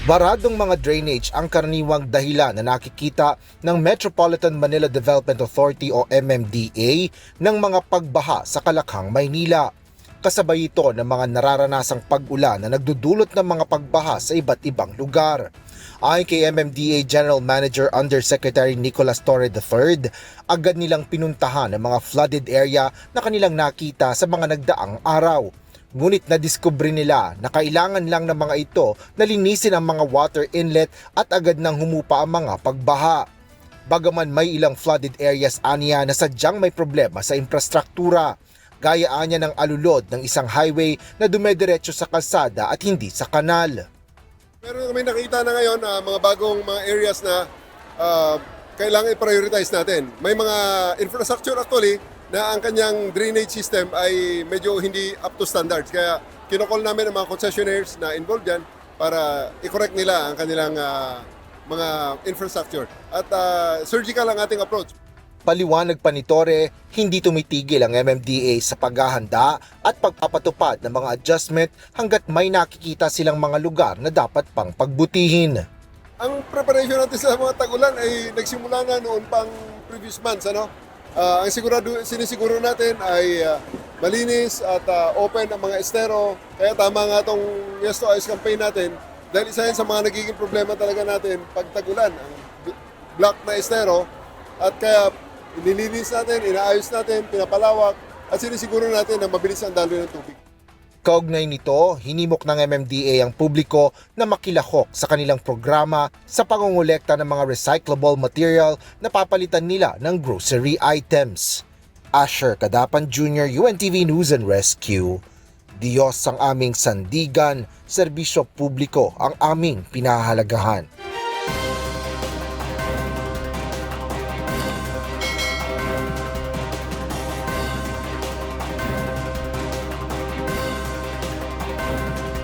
Baradong mga drainage ang karaniwang dahilan na nakikita ng Metropolitan Manila Development Authority o MMDA ng mga pagbaha sa Kalakhang, Maynila. Kasabay ito ng mga nararanasang pag-ulan na nagdudulot ng mga pagbaha sa iba't ibang lugar. Ayon kay MMDA General Manager Undersecretary Nicolas Torre III, agad nilang pinuntahan ang mga flooded area na kanilang nakita sa mga nagdaang araw. Ngunit nadiskubre nila na kailangan lang ng mga ito na linisin ang mga water inlet at agad nang humupa ang mga pagbaha. Bagaman may ilang flooded areas aniya na sadyang may problema sa infrastruktura, gaya anya ng alulod ng isang highway na dumediretso sa kalsada at hindi sa kanal. Meron kami nakita na ngayon mga bagong mga areas na kailangan i-prioritize natin. May mga infrastructure actually na ang kanyang drainage system ay medyo hindi up to standards. Kaya kinocall namin ang mga concessionaires na involved dyan para i-correct nila ang kanilang mga infrastructure. At surgical ang ating approach. Paliwanag pa ni Torre, hindi tumitigil ang MMDA sa paghahanda at pagpapatupad ng mga adjustment hanggat may nakikita silang mga lugar na dapat pang pagbutihin. Ang preparation natin sa mga tag-ulan ay nagsimula na noon pang previous months. Ang sinisiguro natin ay malinis at open ang mga estero. Kaya tama nga itong Yes to Ice campaign natin dahil isa yan sa mga nagiging problema talaga natin pag tag-ulan. Ang block na estero at kaya nililinis natin, inaayos natin, pinapalawak at sinisiguro natin na mabilis ang daloy ng tubig. Kaugnay nito, hinimok ng MMDA ang publiko na makilahok sa kanilang programa sa pangongolekta ng mga recyclable material na papalitan nila ng grocery items. Asher Kadapan Jr., UNTV News and Rescue. Diyos ang aming sandigan, serbisyo publiko ang aming pinahahalagahan.